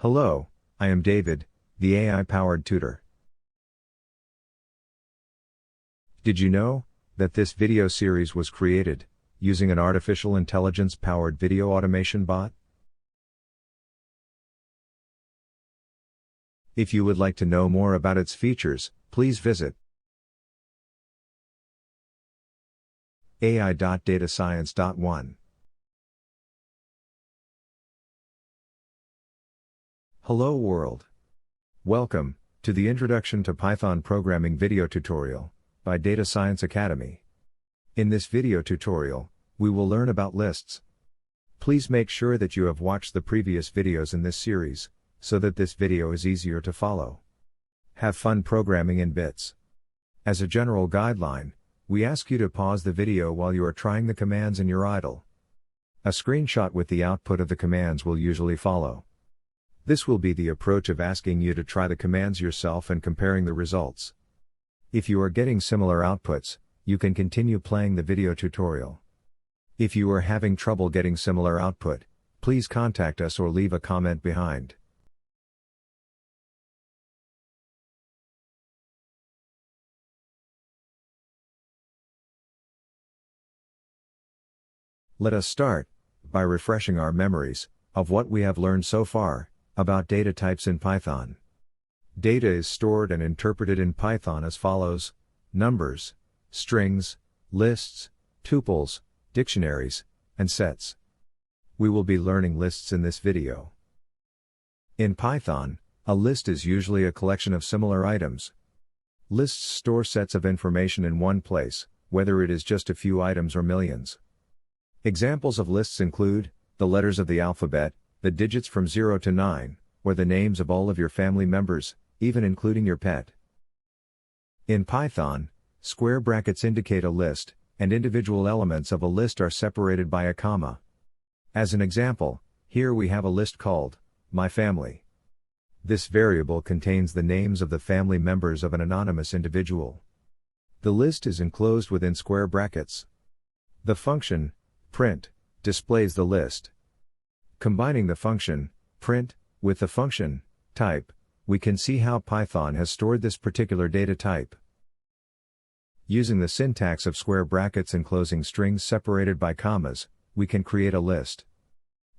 Hello, I am David, the AI-powered tutor. Did you know that this video series was created using an artificial intelligence-powered video automation bot? If you would like to know more about its features, please visit ai.datascience.1. Hello world. Welcome to the Introduction to Python Programming video tutorial by Data Science Academy. In this video tutorial, we will learn about lists. Please make sure that you have watched the previous videos in this series, so that this video is easier to follow. Have fun programming in bits. As a general guideline, we ask you to pause the video while you are trying the commands and you're idle. A screenshot with the output of the commands will usually follow. This will be the approach of asking you to try the commands yourself and comparing the results. If you are getting similar outputs, you can continue playing the video tutorial. If you are having trouble getting similar output, please contact us or leave a comment behind. Let us start by refreshing our memories of what we have learned so far about data types in Python. Data is stored and interpreted in Python as follows: numbers, strings, lists, tuples, dictionaries, and sets. We will be learning lists in this video. In Python, a list is usually a collection of similar items. Lists store sets of information in one place, whether it is just a few items or millions. Examples of lists include the letters of the alphabet, the digits from 0 to 9, or the names of all of your family members, even including your pet. In Python, square brackets indicate a list, and individual elements of a list are separated by a comma. As an example, here we have a list called my family. This variable contains the names of the family members of an anonymous individual. The list is enclosed within square brackets. The function print displays the list. Combining the function print with the function type, we can see how Python has stored this particular data type. Using the syntax of square brackets enclosing strings separated by commas, we can create a list.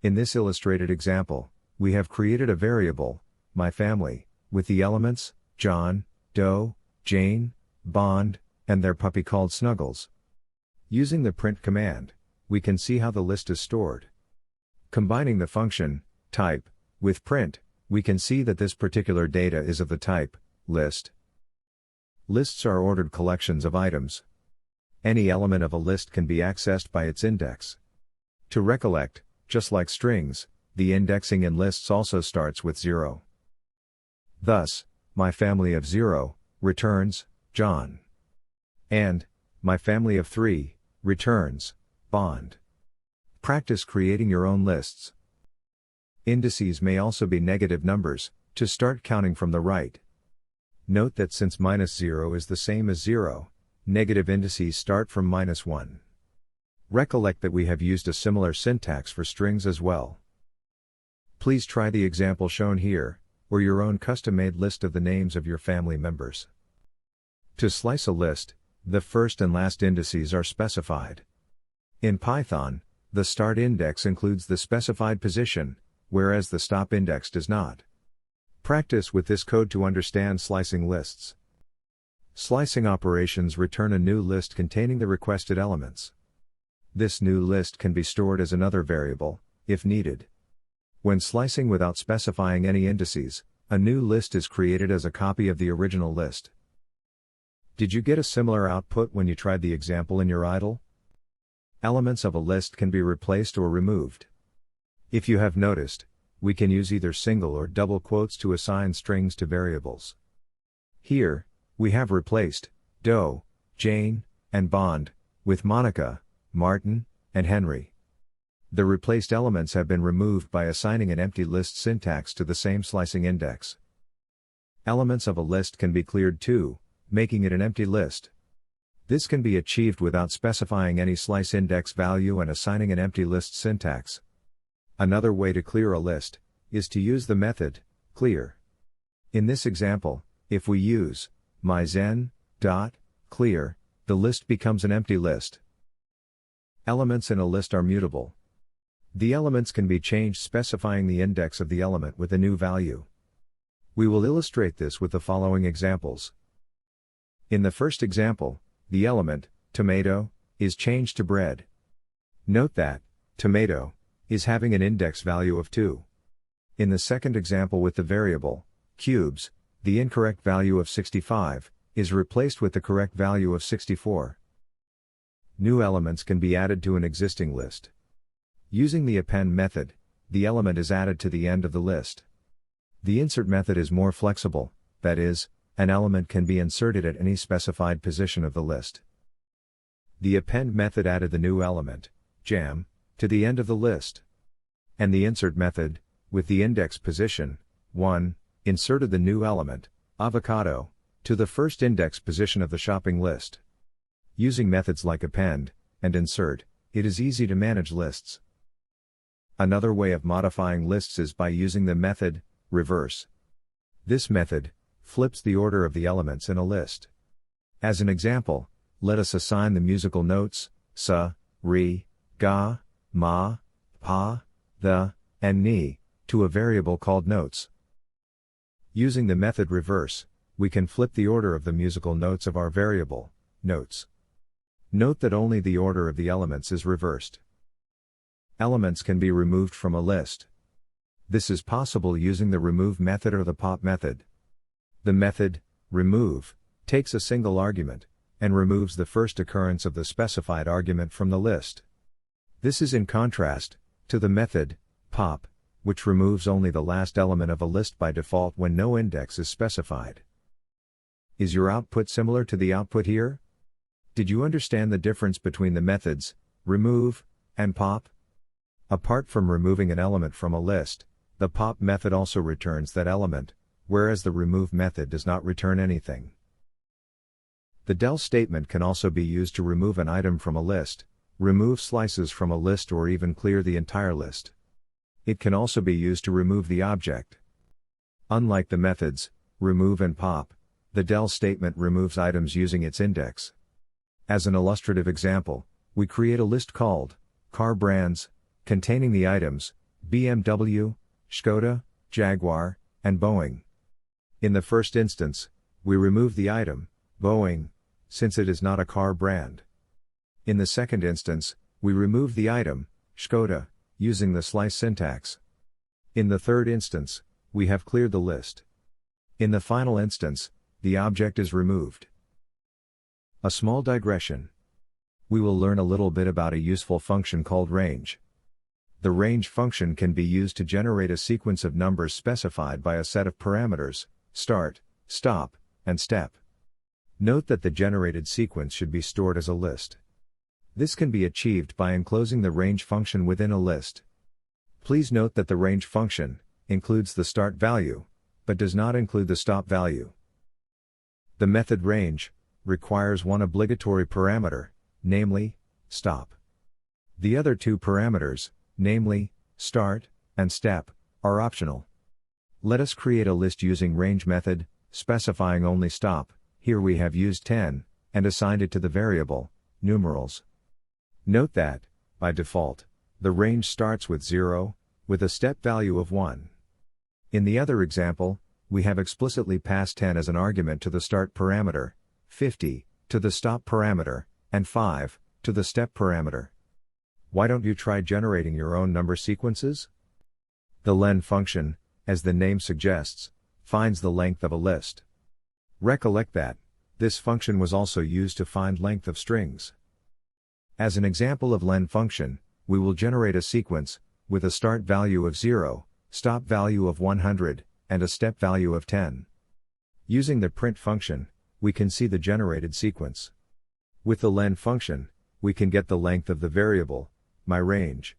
In this illustrated example, we have created a variable, my family, with the elements John, Doe, Jane, Bond, and their puppy called Snuggles. Using the print command, we can see how the list is stored. Combining the function type with print, we can see that this particular data is of the type list. Lists are ordered collections of items. Any element of a list can be accessed by its index. To recollect, just like strings, the indexing in lists also starts with 0. Thus, my family of 0 returns John. And my family of 3 returns Bond. Practice creating your own lists. Indices may also be negative numbers, to start counting from the right. Note that since -0 is the same as 0, negative indices start from -1. Recollect that we have used a similar syntax for strings as well. Please try the example shown here, or your own custom-made list of the names of your family members. To slice a list, the first and last indices are specified. In Python, the start index includes the specified position, whereas the stop index does not. Practice with this code to understand slicing lists. Slicing operations return a new list containing the requested elements. This new list can be stored as another variable, if needed. When slicing without specifying any indices, a new list is created as a copy of the original list. Did you get a similar output when you tried the example in your idle? Elements of a list can be replaced or removed. If you have noticed, we can use either single or double quotes to assign strings to variables. Here, we have replaced Doe, Jane, and Bond with Monica, Martin, and Henry. The replaced elements have been removed by assigning an empty list syntax to the same slicing index. Elements of a list can be cleared too, making it an empty list. This can be achieved without specifying any slice index value and assigning an empty list syntax. Another way to clear a list is to use the method clear. In this example, if we use myzen.clear, the list becomes an empty list. Elements in a list are mutable. The elements can be changed specifying the index of the element with a new value. We will illustrate this with the following examples. In the first example, the element, tomato, is changed to bread. Note that tomato is having an index value of 2. In the second example with the variable cubes, the incorrect value of 65 is replaced with the correct value of 64. New elements can be added to an existing list. Using the append method, the element is added to the end of the list. The insert method is more flexible, that is, an element can be inserted at any specified position of the list. The append method added the new element, jam, to the end of the list. And the insert method, with the index position, 1, inserted the new element, avocado, to the first index position of the shopping list. Using methods like append and insert, it is easy to manage lists. Another way of modifying lists is by using the method reverse. This method flips the order of the elements in a list. As an example, let us assign the musical notes sa, re, ga, ma, pa, the, and ni to a variable called notes. Using the method reverse, we can flip the order of the musical notes of our variable notes. Note that only the order of the elements is reversed. Elements can be removed from a list. This is possible using the remove method or the pop method. The method remove takes a single argument and removes the first occurrence of the specified argument from the list. This is in contrast to the method pop, which removes only the last element of a list by default when no index is specified. Is your output similar to the output here? Did you understand the difference between the methods remove and pop? Apart from removing an element from a list, the pop method also returns that element, whereas the remove method does not return anything. The del statement can also be used to remove an item from a list, remove slices from a list, or even clear the entire list. It can also be used to remove the object. Unlike the methods remove and pop, the del statement removes items using its index. As an illustrative example, we create a list called car brands, containing the items BMW, Skoda, Jaguar, and Boeing. In the first instance, we remove the item Boeing, since it is not a car brand. In the second instance, we remove the item Skoda, using the slice syntax. In the third instance, we have cleared the list. In the final instance, the object is removed. A small digression. We will learn a little bit about a useful function called range. The range function can be used to generate a sequence of numbers specified by a set of parameters, start, stop, and step. Note that the generated sequence should be stored as a list. This can be achieved by enclosing the range function within a list. Please note that the range function includes the start value, but does not include the stop value. The method range requires one obligatory parameter, namely, stop. The other two parameters, namely, start and step, are optional. Let us create a list using range method, specifying only stop. Here we have used 10, and assigned it to the variable numerals. Note that, by default, the range starts with 0, with a step value of 1. In the other example, we have explicitly passed 10 as an argument to the start parameter, 50, to the stop parameter, and 5, to the step parameter. Why don't you try generating your own number sequences? The len function, as the name suggests, finds the length of a list. Recollect that this function was also used to find length of strings. As an example of len function, we will generate a sequence with a start value of 0, stop value of 100, and a step value of 10. Using the print function, we can see the generated sequence. With the len function, we can get the length of the variable myRange.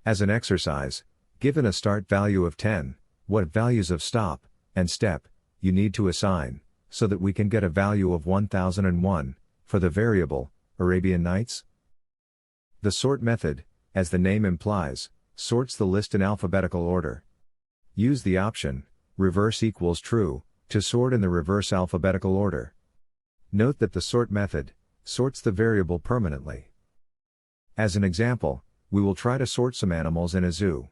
As an exercise, given a start value of 10, what values of stop and step you need to assign, so that we can get a value of 1001 for the variable Arabian Nights? The sort method, as the name implies, sorts the list in alphabetical order. Use the option, reverse equals true, to sort in the reverse alphabetical order. Note that the sort method sorts the variable permanently. As an example, we will try to sort some animals in a zoo.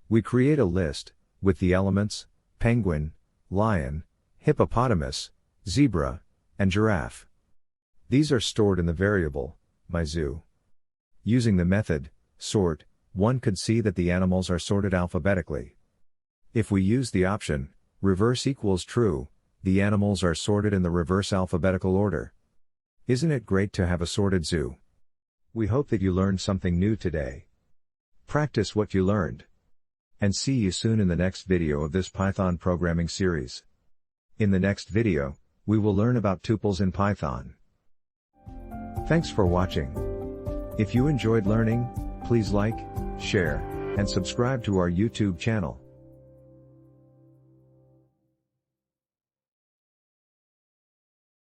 We create a list with the elements penguin, lion, hippopotamus, zebra, and giraffe. These are stored in the variable myZoo. Using the method sort, one could see that the animals are sorted alphabetically. If we use the option reverse equals true, the animals are sorted in the reverse alphabetical order. Isn't it great to have a sorted zoo? We hope that you learned something new today. Practice what you learned. And see you soon in the next video of this Python programming series. In the next video, we will learn about tuples in Python. Thanks for watching. If you enjoyed learning, please like, share, and subscribe to our YouTube channel.